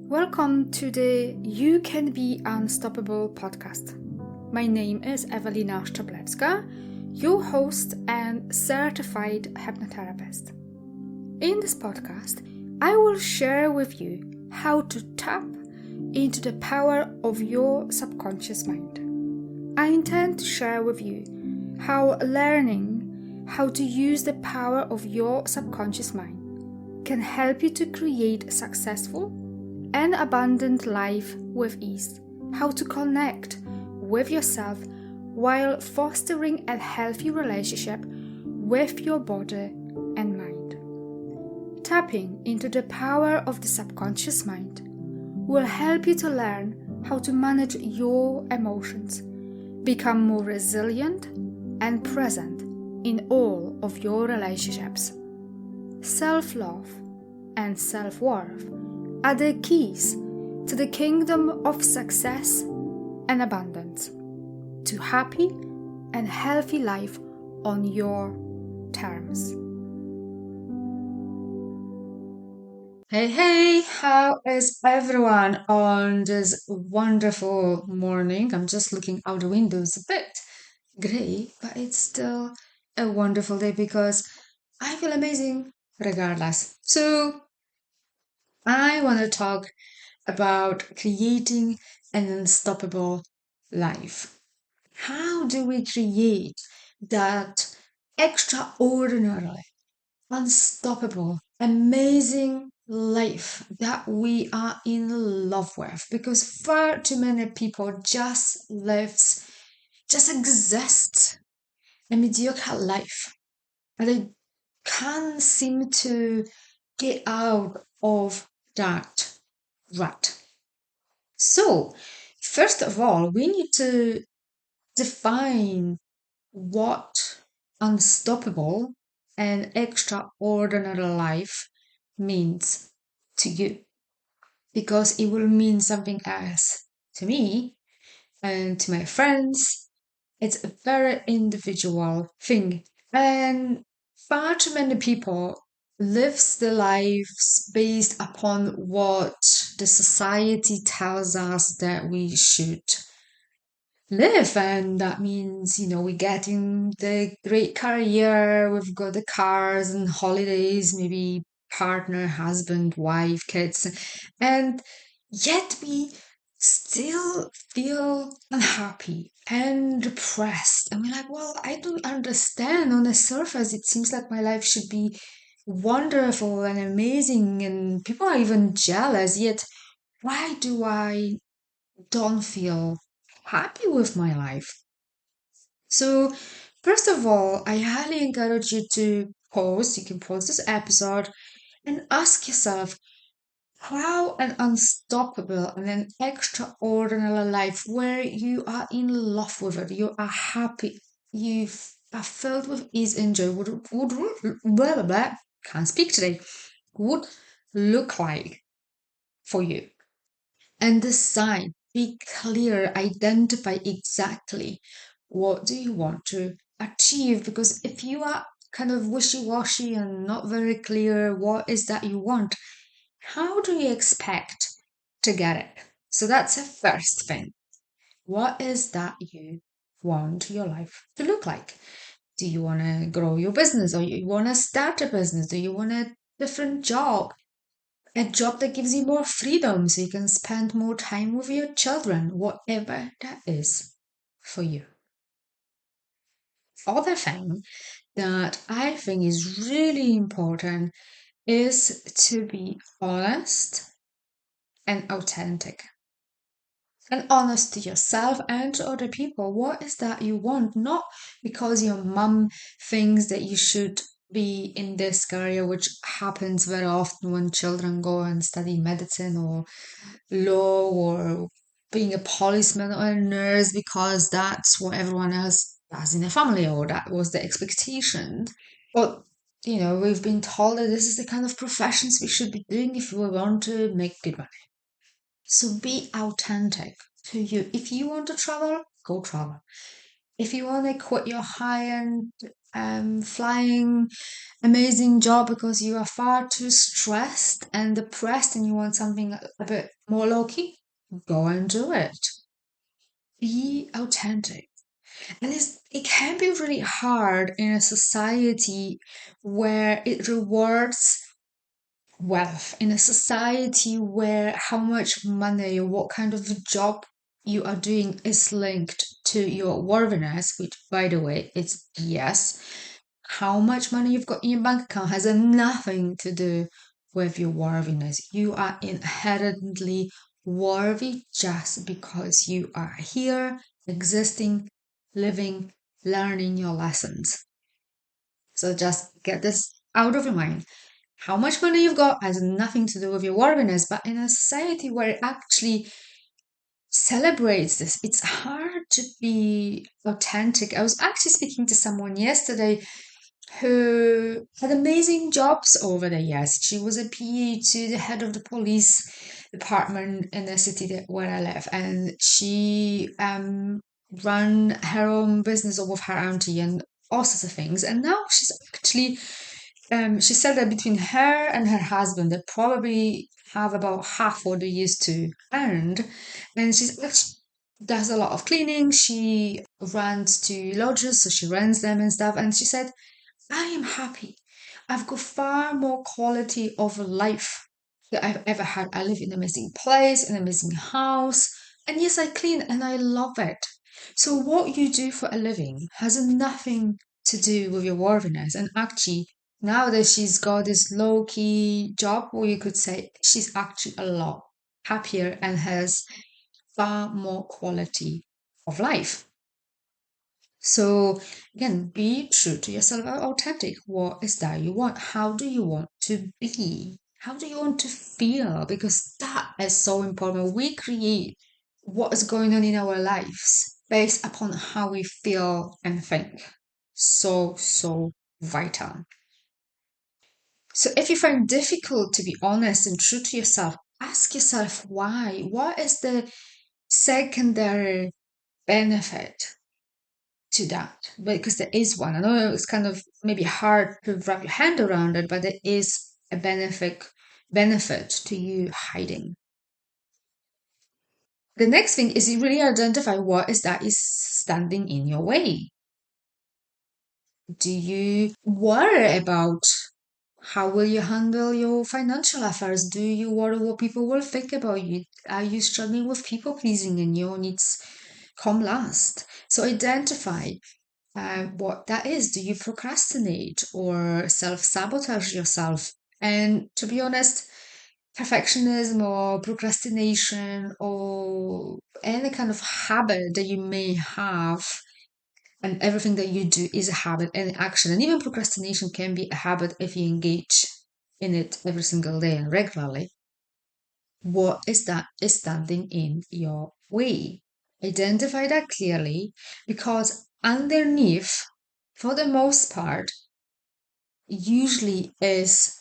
Welcome to the You Can Be Unstoppable podcast. My name is Ewelina Szczeblewska, your host and certified hypnotherapist. In this podcast, I will share with you how to tap into the power of your subconscious mind. I intend to share with you how learning how to use the power of your subconscious mind can help you to create a successful and abundant life with ease, how to connect with yourself while fostering a healthy relationship with your body and mind. Tapping into the power of the subconscious mind will help you to learn how to manage your emotions, become more resilient and present in all of your relationships. Self-love and self-worth are the keys to the kingdom of success and abundance, to happy and healthy life on your terms. Hey, how is everyone on this wonderful morning? I'm just looking out the window. It's a bit gray, but it's still a wonderful day because I feel amazing regardless. So I want to talk about creating an unstoppable life. How do we create that extraordinary, unstoppable, amazing life that we are in love with? Because far too many people just exist a mediocre life, and they can't seem to get out of that rut. So, first of all, we need to define what unstoppable and extraordinary life means to you, because it will mean something else to me and to my friends. It's a very individual thing, and far too many people lives their lives based upon what the society tells us that we should live. And that means, we're getting the great career, we've got the cars and holidays, maybe partner, husband, wife, kids, and yet we still feel unhappy and depressed. And we're like, well, I don't understand. On the surface, it seems like my life should be wonderful and amazing, and people are even jealous, yet why do I don't feel happy with my life? So, first of all, I highly encourage you to pause. You can pause this episode and ask yourself how an unstoppable and an extraordinary life where you are in love with it, you are happy, you are filled with ease and joy would blah, blah, blah, can't speak today, would look like for you. And decide, be clear, identify exactly what do you want to achieve. Because if you are kind of wishy-washy and not very clear what is that you want, how do you expect to get it? So that's the first thing. What is that you want your life to look like? Do you want to grow your business, or you want to start a business? Do you want a different job? A job that gives you more freedom so you can spend more time with your children, whatever that is for you. Other thing that I think is really important is to be honest and authentic. And honest to yourself and to other people. What is that you want? Not because your mum thinks that you should be in this career, which happens very often when children go and study medicine or law or being a policeman or a nurse, because that's what everyone else does in the family, or that was the expectation. But we've been told that this is the kind of professions we should be doing if we want to make good money. So be authentic to you. If you want to travel, go travel. If you want to quit your high-end flying amazing job because you are far too stressed and depressed and you want something a bit more low key, go and do it. Be authentic. And it can be really hard in a society where it rewards wealth, in a society where how much money, what kind of job you are doing is linked to your worthiness, which, by the way, it's yes. How much money you've got in your bank account has nothing to do with your worthiness. You are inherently worthy just because you are here, existing, living, learning your lessons. So just get this out of your mind. How much money you've got has nothing to do with your worthiness, but in a society where it actually celebrates this, it's hard to be authentic. I was actually speaking to someone yesterday who had amazing jobs over the years. She was a PA to the head of the police department in the city where I live, and she ran her own business with her auntie and all sorts of things. And now she's actually, she said that between her and her husband, they probably have about half what they used to earn. And she's actually does a lot of cleaning. She runs to lodges, so she rents them and stuff. And she said, I am happy. I've got far more quality of life that I've ever had. I live in an amazing place, an amazing house, and yes, I clean and I love it. So, what you do for a living has nothing to do with your worthiness. And actually, now that she's got this low key job, where you could say she's actually a lot happier and has far more quality of life. So again, be true to yourself, authentic. What is that you want? How do you want to be? How do you want to feel? Because that is so important. We create what is going on in our lives based upon how we feel and think. So, so vital. So if you find difficult to be honest and true to yourself, ask yourself why. What is the secondary benefit to that? Because there is one. I know it's kind of maybe hard to wrap your hand around it, but there is a benefit to you hiding. The next thing is you really identify what is that is standing in your way. Do you worry about how will you handle your financial affairs? Do you worry what people will think about you? Are you struggling with people pleasing and your needs come last? So identify what that is. Do you procrastinate or self sabotage yourself? And to be honest, perfectionism or procrastination or any kind of habit that you may have, and everything that you do is a habit, any action, and even procrastination can be a habit if you engage in it every single day and regularly. What is that is standing in your way? Identify that clearly, because underneath, for the most part, usually is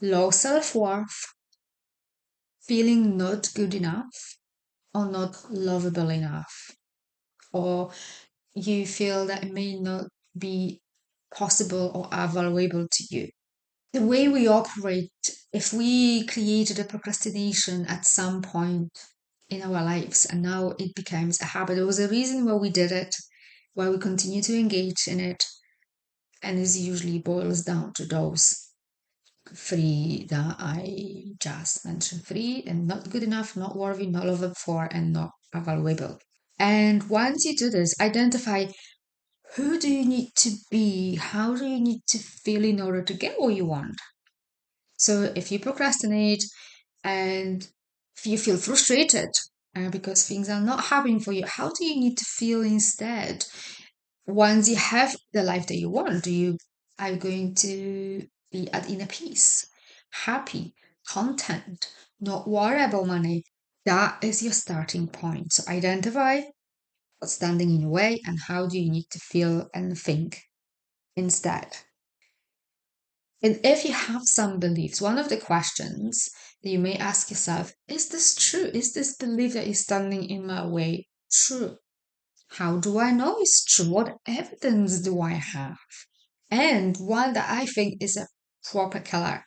low self worth, feeling not good enough, or not lovable enough, or you feel that it may not be possible or valuable to you. The way we operate, if we created a procrastination at some point in our lives and now it becomes a habit, there was a reason why we did it, why we continue to engage in it, and this usually boils down to those three that I just mentioned: three and not good enough, not worthy, not lovable for, and not valuable. And once you do this, identify who do you need to be, how do you need to feel in order to get what you want. So if you procrastinate and if you feel frustrated because things are not happening for you, how do you need to feel instead? Once you have the life that you want, are you going to be at inner peace, happy, content, not worry about money? That is your starting point. So identify what's standing in your way and how do you need to feel and think instead. And if you have some beliefs, one of the questions that you may ask yourself, is this true? Is this belief that is standing in my way true? How do I know it's true? What evidence do I have? And one that I think is a proper killer.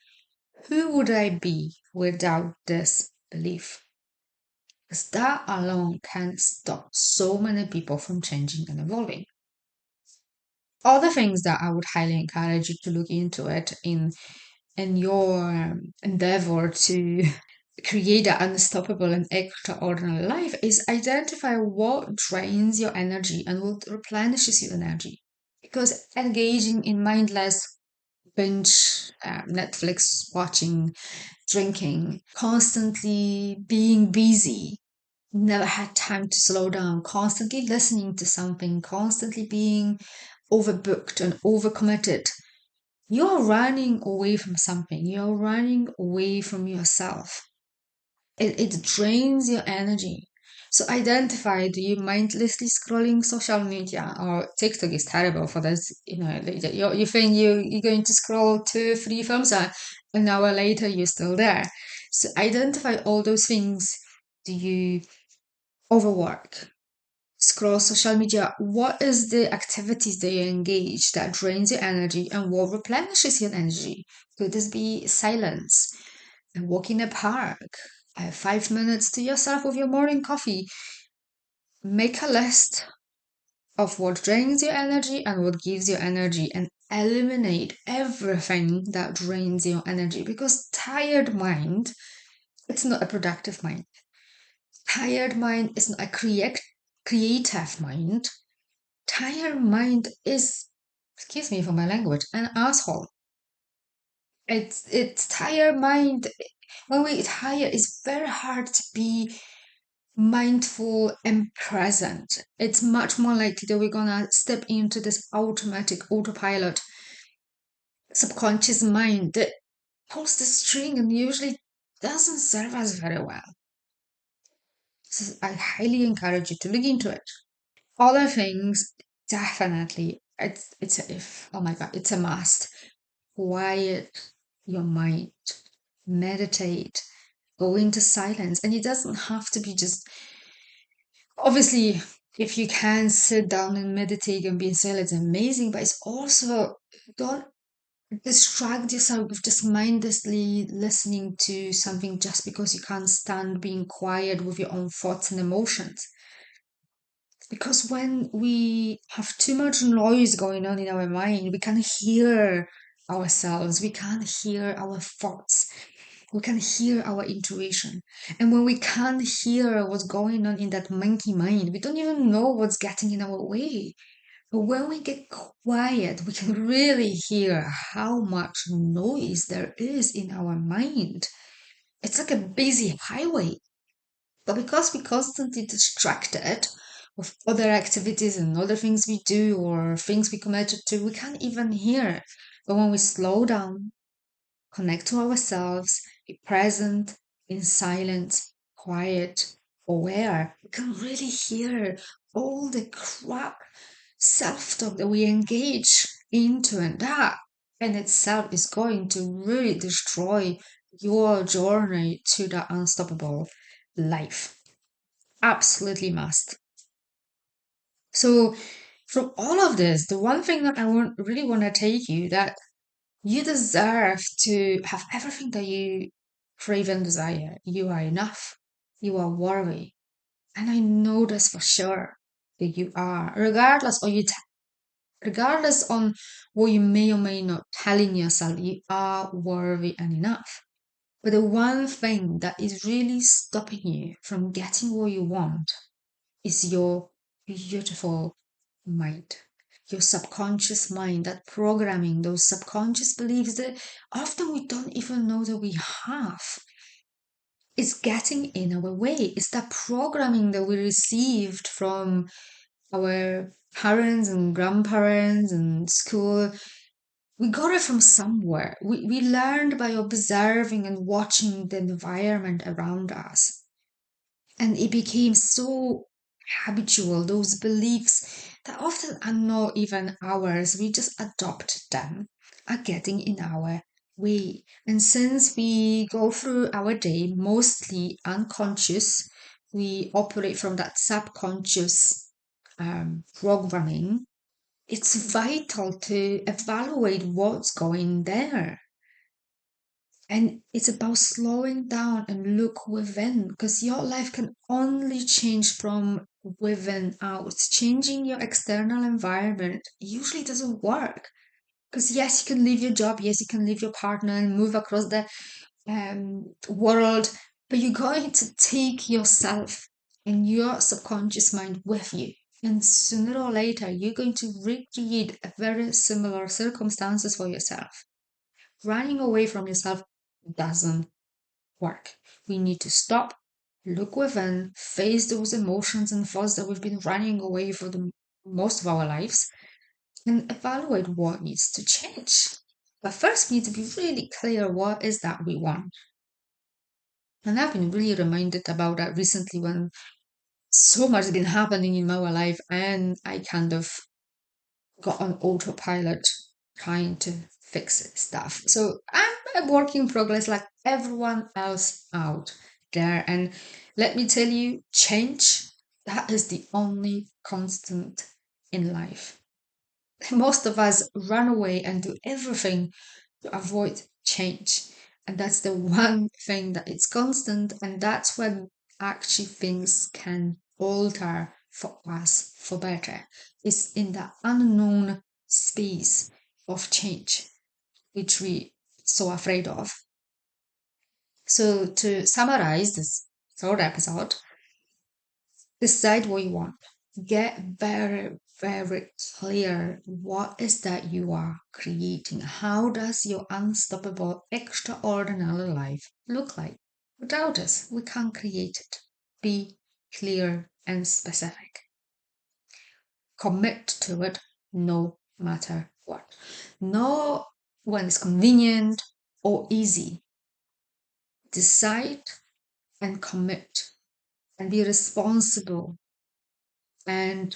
Who would I be without this belief? Because that alone can stop so many people from changing and evolving. Other things that I would highly encourage you to look into it in your endeavor to create an unstoppable and extraordinary life is identify what drains your energy and what replenishes your energy. Because engaging in mindless binge Netflix watching, drinking, constantly being busy, never had time to slow down, constantly listening to something, constantly being overbooked and overcommitted, you're running away from something. You're running away from yourself. It drains your energy. So identify, do you mindlessly scrolling social media, or TikTok is terrible for this, like, you think you're going to scroll 2 3 films, an hour later you're still there. So identify all those things. Do you overwork? Scroll social media? What is the activities that you engage that drains your energy and what replenishes your energy? Could this be silence, a walk in a park, 5 minutes to yourself with your morning coffee? Make a list of what drains your energy and what gives you energy, and eliminate everything that drains your energy, because tired mind, it's not a productive mind. Tired mind is not a creative mind. Tired mind is, excuse me for my language, an asshole. It's tired mind. When we tired, it's very hard to be mindful and present. It's much more likely that we're gonna step into this automatic autopilot subconscious mind that pulls the string and usually doesn't serve us very well. So I highly encourage you to look into it. Other things, definitely, it's a if. Oh my god, it's a must. Quiet your mind, meditate, go into silence. And it doesn't have to be just, obviously, if you can sit down and meditate and be in silence, amazing, but it's also, don't distract yourself with just mindlessly listening to something just because you can't stand being quiet with your own thoughts and emotions. Because when we have too much noise going on in our mind, we can't hear ourselves, we can't hear our thoughts, we can hear our intuition. And when we can't hear what's going on in that monkey mind, we don't even know what's getting in our way. But when we get quiet, we can really hear how much noise there is in our mind. It's like a busy highway. But because we constantly distracted with other activities and other things we do or things we committed to, we can't even hear. But when we slow down, connect to ourselves, be present, in silence, quiet, aware, we can really hear all the crap self-talk that we engage into, and that in itself is going to really destroy your journey to the unstoppable life. Absolutely must. So from all of this, the one thing that really want to take you, that you deserve to have everything that you crave and desire. You are enough. You are worthy. And I know this for sure that you are, regardless of regardless on what you may or may not telling yourself, you are worthy and enough. But the one thing that is really stopping you from getting what you want is your beautiful mind, your subconscious mind, that programming, those subconscious beliefs that often we don't even know that we have. Is getting in our way. It's that programming that we received from our parents and grandparents and school. We got it from somewhere. We learned by observing and watching the environment around us. And it became so habitual, those beliefs that often are not even ours, we just adopt them, are getting in our way. And since we go through our day mostly unconscious, we operate from that subconscious programming, it's vital to evaluate what's going there. And it's about slowing down and look within, because your life can only change from within out. Changing your external environment usually doesn't work. Because yes, you can leave your job, yes, you can leave your partner and move across the world, but you're going to take yourself and your subconscious mind with you. And sooner or later, you're going to recreate a very similar circumstances for yourself. Running away from yourself doesn't work. We need to stop, look within, face those emotions and thoughts that we've been running away for the most of our lives, and evaluate what needs to change. But first, we need to be really clear what is that we want. And I've been really reminded about that recently when so much has been happening in my life and I kind of got on autopilot trying to fix stuff. So I'm a work in progress like everyone else out there. And let me tell you, change, that is the only constant in life. Most of us run away and do everything to avoid change. And that's the one thing that it's constant, and that's when actually things can alter for us for better. It's in the unknown space of change, which we so afraid of. So to summarize this short episode, decide what you want. Get very, very clear what is that you are creating. How does your unstoppable, extraordinary life look like? Without us, we can't create it. Be clear and specific. Commit to it no matter what. Not when it's convenient or easy. Decide and commit and be responsible and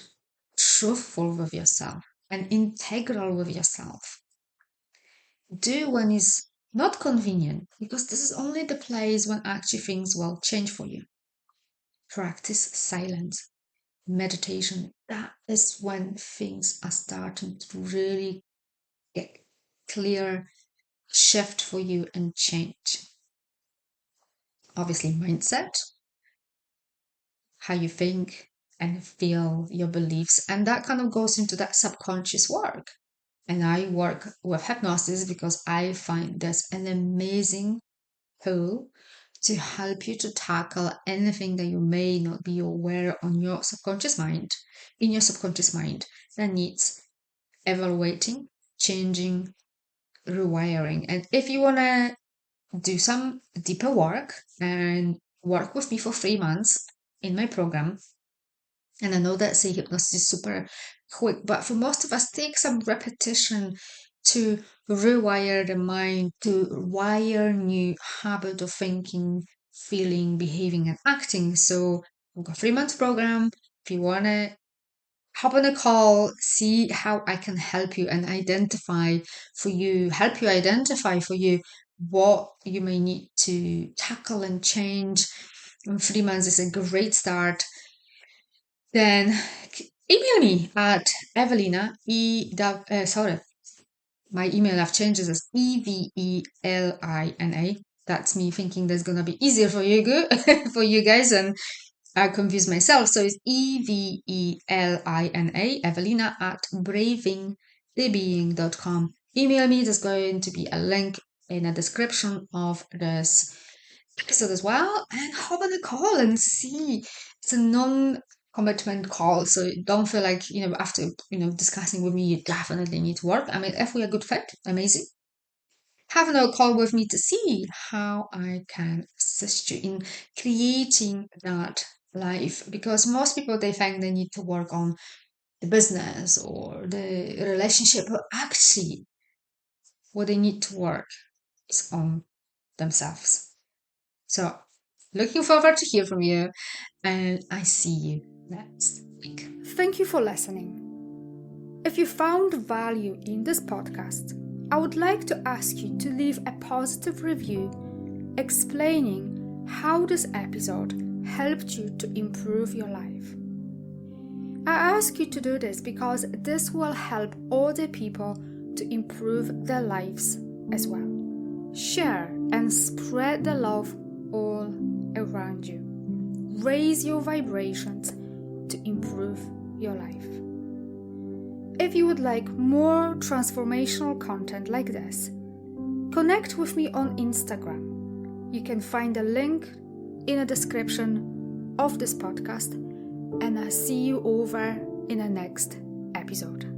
truthful with yourself and integral with yourself. Do when it's not convenient, because this is only the place when actually things will change for you. Practice silence, meditation. That is when things are starting to really get clear, shift for you and change. Obviously, mindset, how you think and feel, your beliefs, and that kind of goes into that subconscious work. And I work with hypnosis because I find this an amazing tool to help you to tackle anything that you may not be aware on your subconscious mind, in your subconscious mind, that needs evaluating, changing, rewiring. And if you want to do some deeper work and work with me for 3 months in my program, and I know that say hypnosis is super quick, but for most of us, take some repetition to rewire the mind, to wire new habit of thinking, feeling, behaving, and acting. So I've got 3 months program. If you wanna hop on a call, see how I can help you and identify for you, help you identify for you what you may need to tackle and change. And 3 months is a great start. Then email me at Evelina, sorry, my email I've changed it as Evelina. That's me thinking that's gonna be easier for you, for you guys, and I confuse myself. So it's Evelina, Evelina at bravingthebeing.com. Email me. There's going to be a link in the description of this episode as well, and hop on the call and see. It's a non-commitment call, so don't feel like after discussing with me you definitely need to work. I mean, if we're a good fit, amazing. Have a call with me to see how I can assist you in creating that life, because most people, they think they need to work on the business or the relationship, but actually what they need to work is on themselves. So, looking forward to hear from you, and I see you next week. Thank you for listening. If you found value in this podcast, I would like to ask you to leave a positive review explaining how this episode helped you to improve your life. I ask you to do this because this will help other people to improve their lives as well. Share and spread the love all around you. Raise your vibrations to improve your life. If you would like more transformational content like this, connect with me on Instagram. You can find a link in the description of this podcast, and I'll see you over in the next episode.